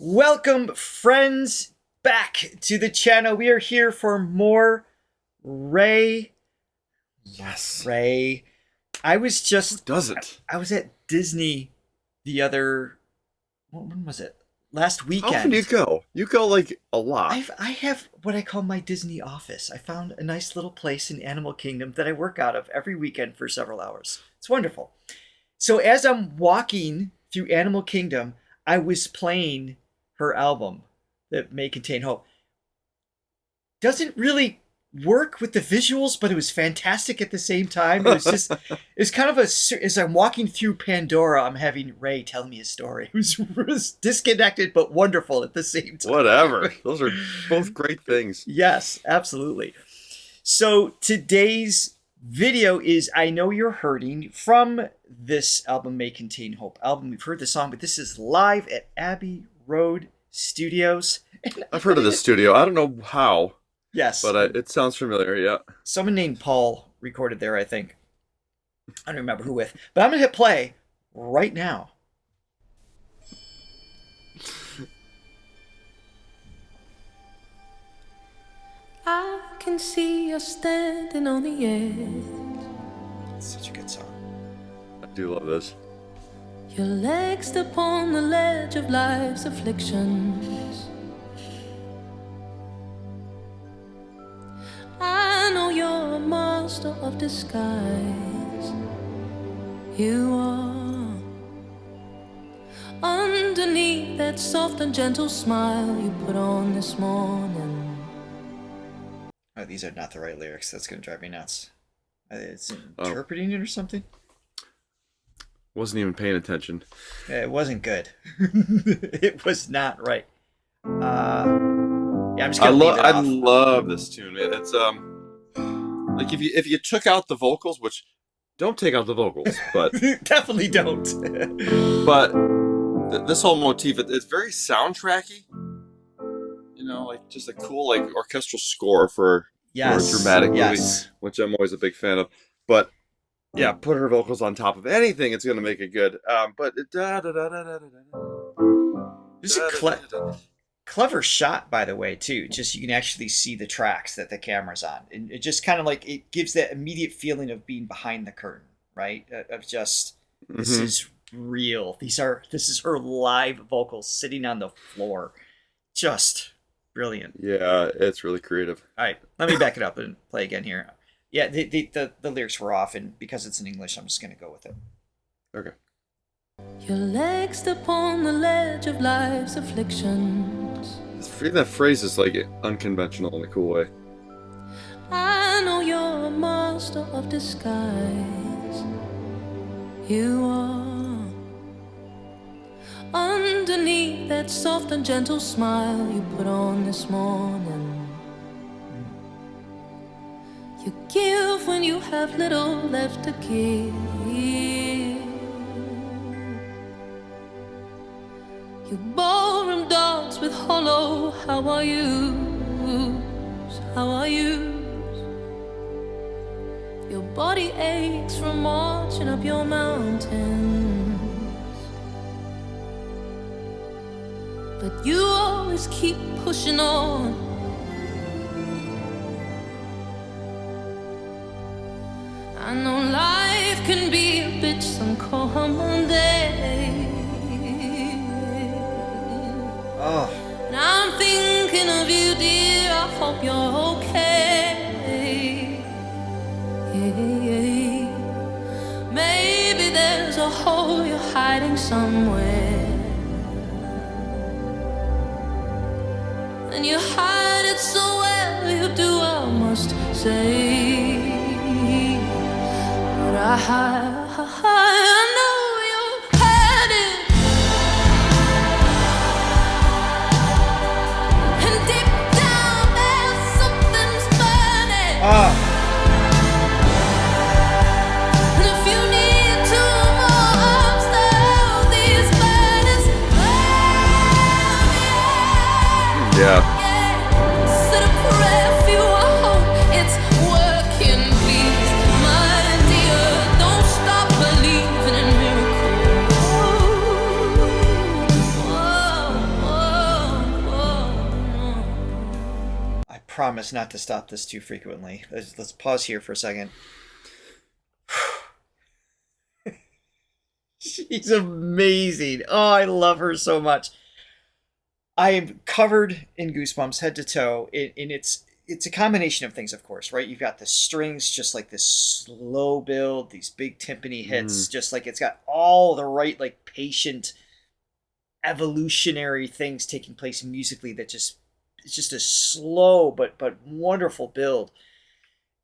Welcome, friends, back to the channel. We are here for more Raye. Yes. Raye. I was just... Who doesn't? I was at Disney the other... When was it? Last weekend. How often do you go? You go, like, a lot. I have what I call my Disney office. I found a nice little place in Animal Kingdom that I work out of every weekend for several hours. It's wonderful. So as I'm walking through Animal Kingdom, I was playing her album that may contain hope. Doesn't really work with the visuals, but it was fantastic at the same time. It was just, it's kind of as I'm walking through Pandora, I'm having Raye tell me a story. It was disconnected, but wonderful at the same time. Whatever. Those are both great things. Yes, absolutely. So today's video is I Know You're Hurting from this Album May Contain Hope album. We've heard the song, but this is live at Abbey Road Studios. I've heard of this studio. I don't know how. Yes. But it sounds familiar, yeah. Someone named Paul recorded there, I think. I don't remember who with. But I'm going to hit play right now. I can see you standing on the edge. It's such a good song. I do love this. Your legs upon the ledge of life's afflictions. I know you're a master of disguise. You are. Underneath that soft and gentle smile you put on this morning. Oh, these are not the right lyrics. That's going to drive me nuts. It's interpreting it or something? Wasn't even paying attention. It wasn't good. It was not right. Yeah, I'm just gonna leave it off. I love this tune, man. It's like if you took out the vocals, which don't take out the vocals, but definitely don't. But this whole motif, it's very soundtracky. You know, like just a cool like orchestral score for a dramatic movie, which I'm always a big fan of. But yeah, put her vocals on top of anything, it's gonna make it good. But There's a clever shot, by the way, too. Just you can actually see the tracks that the camera's on, and it just kind of like it gives that immediate feeling of being behind the curtain, right? Of just this is real. This is her live vocals sitting on the floor, just brilliant. Yeah, it's really creative. All right, let me back it up and play again here. Yeah, the lyrics were off, and because it's in English, I'm just gonna go with it. Okay. Your legs upon the ledge of life's afflictions. That phrase is like unconventional in a cool way. I know you're a master of disguise. You are. Underneath that soft and gentle smile you put on this morning. You give when you have little left to give. You ballroom dogs with hollow how are yous, how are yous. Your body aches from marching up your mountains, but you always keep pushing on. I know life can be a bitch some common day. Oh. And I'm thinking of you, dear. I hope you're okay. Maybe there's a hole you're hiding somewhere, and you hide it so well. You do, I must say. But I know you've had it, and deep down there's something's burning. And if you need two more arms, these burdens burn. Yeah. Said a prayer for you, I hope it's working, please, my dear. Don't stop believing in miracles. Whoa, whoa. promise not to stop this too frequently. Let's pause here for a second. She's amazing. Oh, I love her so much. I am covered in goosebumps head to toe. And it's a combination of things, of course, right? You've got the strings, just like this slow build, these big timpani hits, just like it's got all the right, like, patient, evolutionary things taking place musically that it's just a slow but wonderful build.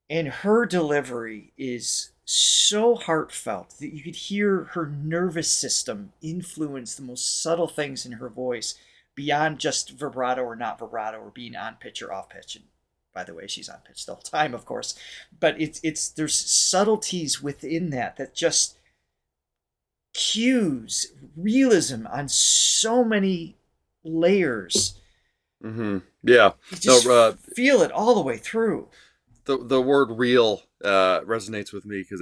And her delivery is so heartfelt that you could hear her nervous system influence the most subtle things in her voice beyond just vibrato or not vibrato or being on pitch or off pitch. And by the way, she's on pitch the whole time, of course. But there's subtleties within that just cues realism on so many layers. Mm-hmm. Yeah. You just feel it all the way through. The word real resonates with me because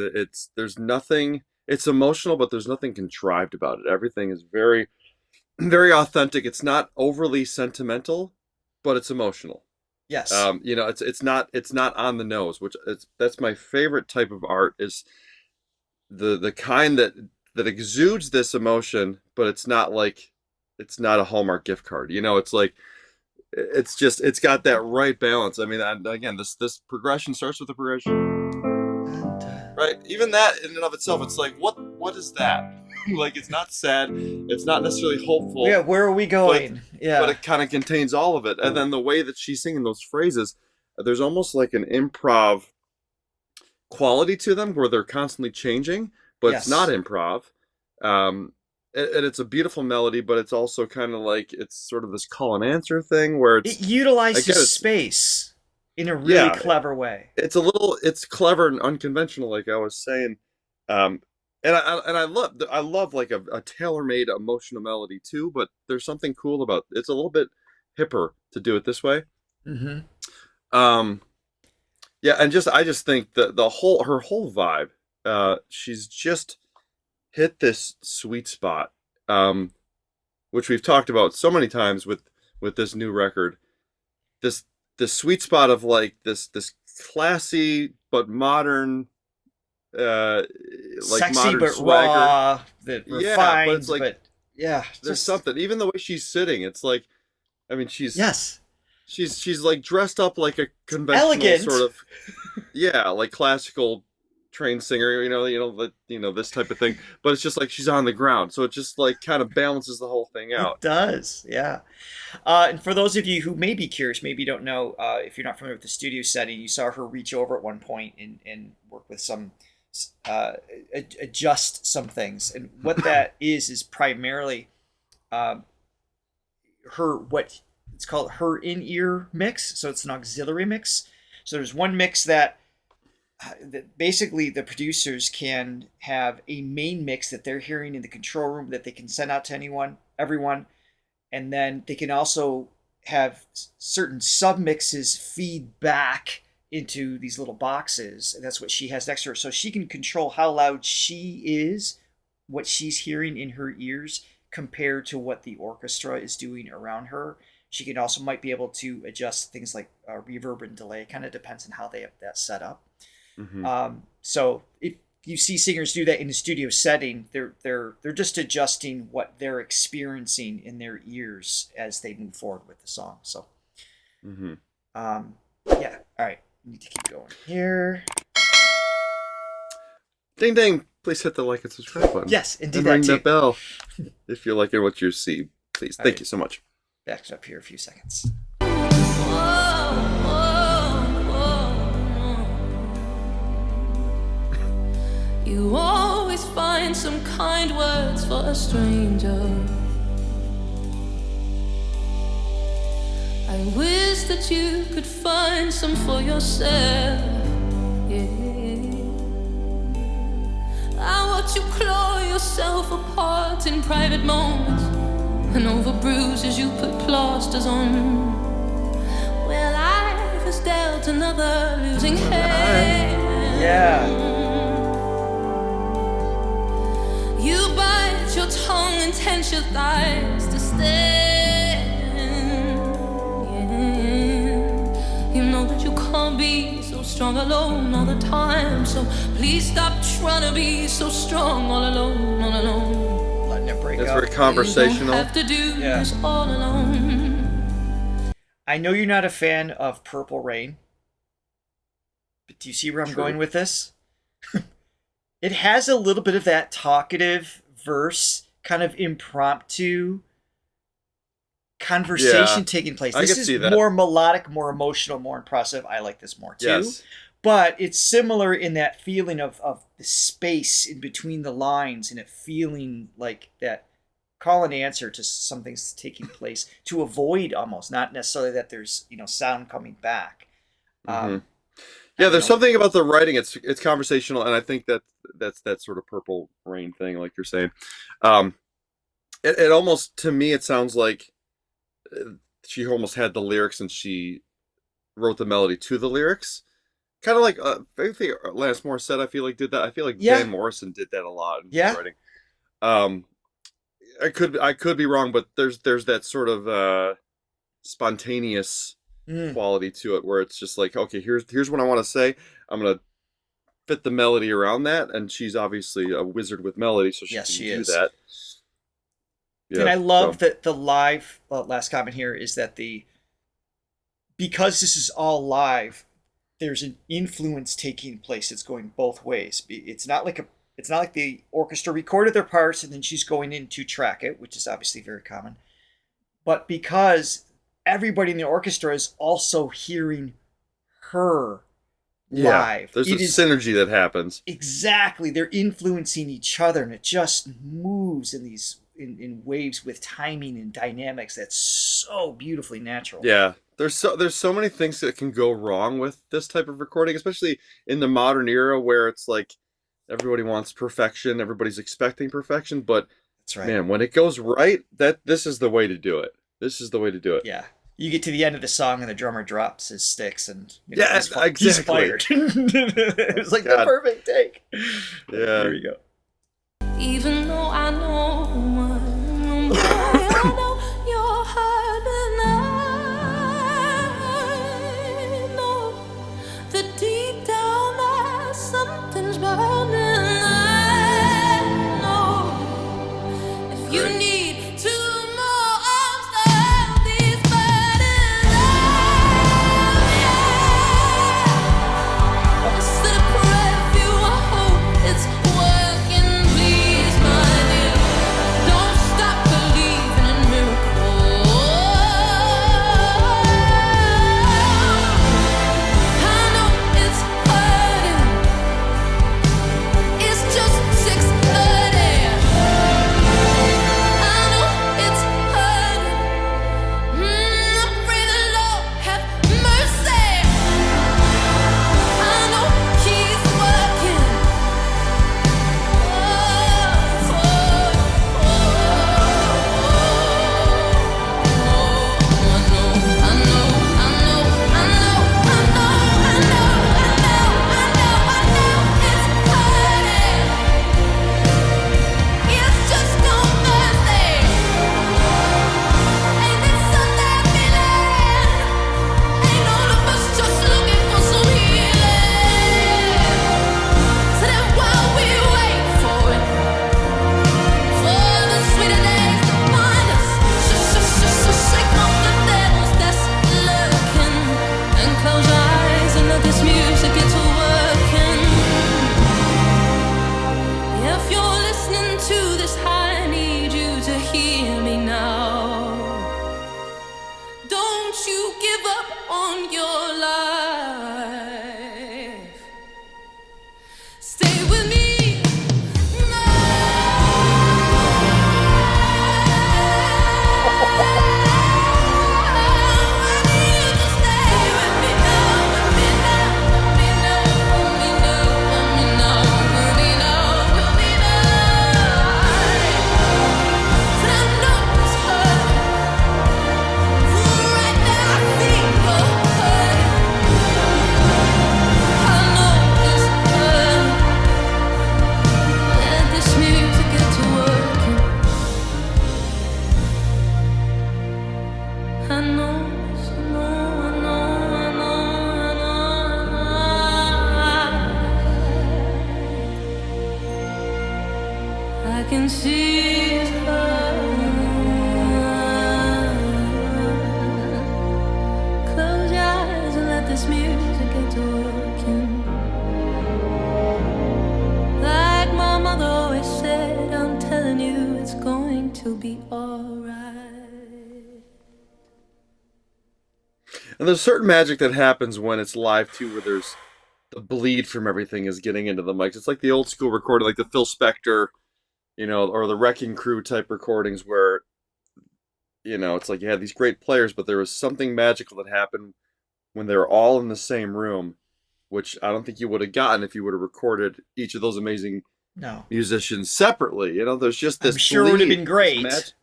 there's nothing, it's emotional, but there's nothing contrived about it. Everything is very, very authentic. It's not overly sentimental, but it's emotional. Yes. It's not on the nose, that's my favorite type of art, is the kind that exudes this emotion, but it's not a Hallmark gift card. It's like, it's got that right balance. I mean, again, this progression starts with a progression, right? Even that in and of itself, it's like, what is that? Like, it's not sad, it's not necessarily hopeful. Yeah, where are we going? But it kind of contains all of it. And then the way that she's singing those phrases, there's almost like an improv quality to them where they're constantly changing, but It's not improv. And it's a beautiful melody, but it's also kind of like, it's sort of this call and answer thing where it utilizes space in a really clever way. It's clever and unconventional, like I was saying. And I love like a tailor-made emotional melody too, but there's something cool about it's a little bit hipper to do it this way. Mm-hmm. Yeah, and I just think that her whole vibe, she's just hit this sweet spot, which we've talked about so many times with this new record. This sweet spot of like this classy but modern, like sexy modern but swagger. Raw, refined, but it's like, there's just something. Even the way she's sitting, it's like, I mean, she's like dressed up like a conventional elegant sort of, like classical trained singer, this type of thing. But it's just like she's on the ground, so it just like kind of balances the whole thing out. It does, yeah. And for those of you who may be curious, maybe don't know, if you're not familiar with the studio setting, you saw her reach over at one point and work with some. Adjust some things, and what that is primarily what it's called her in-ear mix. So it's an auxiliary mix. So there's one mix that basically the producers can have a main mix that they're hearing in the control room that they can send out to everyone, and then they can also have certain sub-mixes feed back into these little boxes, and that's what she has next to her, so she can control how loud she is, what she's hearing in her ears compared to what the orchestra is doing around her. She can also might be able to adjust things like reverb and delay. It kind of depends on how they have that set up. Mm-hmm. So if you see singers do that in a studio setting, they're just adjusting what they're experiencing in their ears as they move forward with the song. So all right. Need to keep going here. Ding ding! Please hit the like and subscribe button. Yes, and ring that bell if you're liking what you see. Please, thank you so much. Back up here a few seconds. You always find some kind words for a stranger. I wish that you could find some for yourself. I watch you claw yourself apart in private moments, and over bruises you put plasters on. Well, life has dealt another losing hand. Yeah. You bite your tongue and tense your thighs to stand. You strong alone all the time. So please stop trying to be so strong all alone, all alone. Letting it break It's up. very conversational. You don't have to do this all alone. I know you're not a fan of Purple Rain, but do you see where I'm going with this? It has a little bit of that talkative verse, kind of impromptu conversation taking place. This is more melodic, more emotional, more impressive. I like this more too. Yes. But it's similar in that feeling of the space in between the lines, and it feeling like that call and answer to something's taking place, to avoid almost, not necessarily that there's sound coming back. There's something about the writing. It's conversational, and I think that's that sort of Purple Rain thing, like you're saying. It almost, to me, it sounds like she almost had the lyrics and she wrote the melody to the lyrics. Kind of like I think Alanis Morissette, I feel like, did that. I feel like Van Morrison did that a lot in his writing. I could be wrong, but there's that sort of spontaneous quality to it, where it's just like, okay, here's what I want to say. I'm gonna fit the melody around that, and she's obviously a wizard with melody, so she can do that. Yeah, and I love that the live last comment here is that because this is all live, there's an influence taking place. It's going both ways. It's not like the orchestra recorded their parts and then she's going in to track it, which is obviously very common. But because everybody in the orchestra is also hearing her live. There's a synergy that happens. Exactly. They're influencing each other, and it just moves in these in waves with timing and dynamics that's so beautifully natural. Yeah. There's so many things that can go wrong with this type of recording, especially in the modern era where it's like everybody wants perfection, everybody's expecting perfection, but that's right. Man, when it goes right, this is the way to do it. This is the way to do it. Yeah. You get to the end of the song and the drummer drops his sticks and exactly. He's fired. It's like the perfect take. Yeah. There you go. Even though I know you're hurting, I know that deep down there's something's burning. I know if you need two more arms to hold these burdens, it's the prayer for you. I hope it's working. Please, my dear, don't stop believing in miracles. I know it's hurting. It's just 6:30. I know it's hurting. I pray the Lord have mercy. I know He's working. If you're listening to this, I need you to hear me now. Don't you give up on your life. Stay with me. I know, can see her. Close your eyes and let this music get to working. Like my mother always said, I'm telling you, it's going to be alright. And there's certain magic that happens when it's live too, where there's the bleed from everything is getting into the mics. It's like the old school recording, like the Phil Spector, or the Wrecking Crew type recordings where, it's like you had these great players, but there was something magical that happened when they were all in the same room, which I don't think you would have gotten if you would have recorded each of those amazing musicians separately. There's just this. I'm sure it would have been great.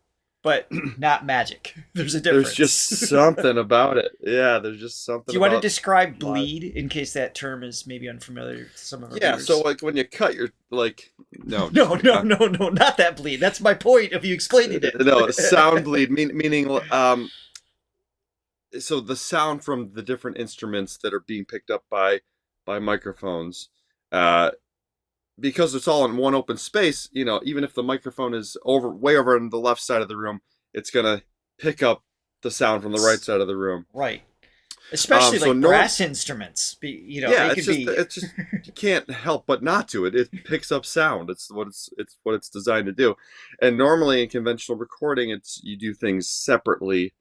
But not magic. There's a difference. There's just something about it. Yeah, there's just something. Do you want to describe bleed in case that term is maybe unfamiliar to some of our viewers? So like when you cut your no, not that bleed. That's my point of you explaining it. No, sound bleed meaning so the sound from the different instruments that are being picked up by microphones. Because it's all in one open space, even if the microphone is way over on the left side of the room, it's gonna pick up the sound from the right side of the room. Right. Especially brass instruments. You can't help but not to. It picks up sound. It's what it's designed to do. And normally in conventional recording, you do things separately,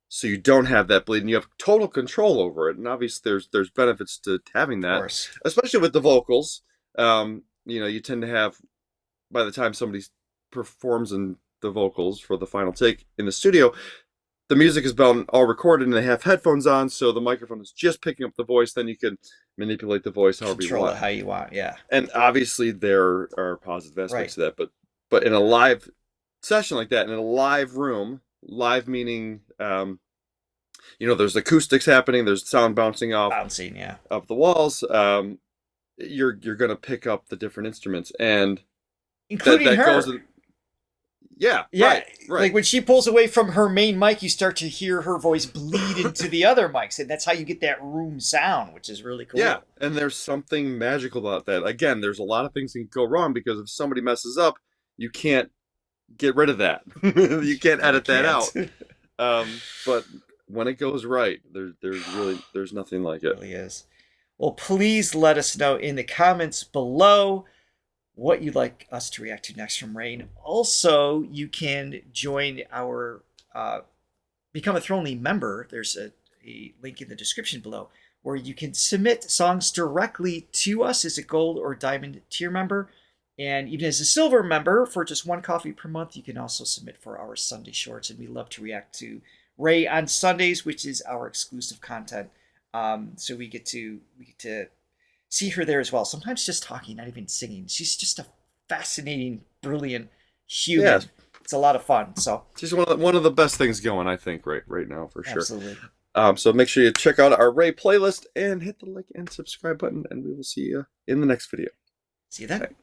so you don't have that bleed, and you have total control over it. And obviously, there's benefits to having that, especially with the vocals. You tend to have, by the time somebody performs in the vocals for the final take in the studio, the music has been all recorded and they have headphones on, so the microphone is just picking up the voice. Then you can manipulate the voice however you want. Control it how you want, yeah. And obviously there are positive aspects to that, but in a live session like that, in a live room, live meaning, there's acoustics happening, there's sound bouncing off of the walls. You're going to pick up the different instruments, and including her. Goes in, right. Like when she pulls away from her main mic, you start to hear her voice bleed into the other mics, and that's how you get that room sound, which is really cool. Yeah, and there's something magical about that. Again, there's a lot of things that can go wrong because if somebody messes up, you can't get rid of that. You can't edit that out. But when it goes right, there's nothing like it. It really is. Well, please let us know in the comments below what you'd like us to react to next from Raye. Also, you can join our Become a Thronely member. There's a link in the description below where you can submit songs directly to us as a gold or diamond tier member. And even as a silver member, for just one coffee per month, you can also submit for our Sunday shorts. And we love to react to Raye on Sundays, which is our exclusive content. So we get to see her there as well. Sometimes just talking, not even singing. She's just a fascinating, brilliant human. Yeah. It's a lot of fun. So she's one of the best things going, I think, right now for sure. Absolutely. So make sure you check out our Raye playlist and hit the like and subscribe button, and we will see you in the next video. See you then.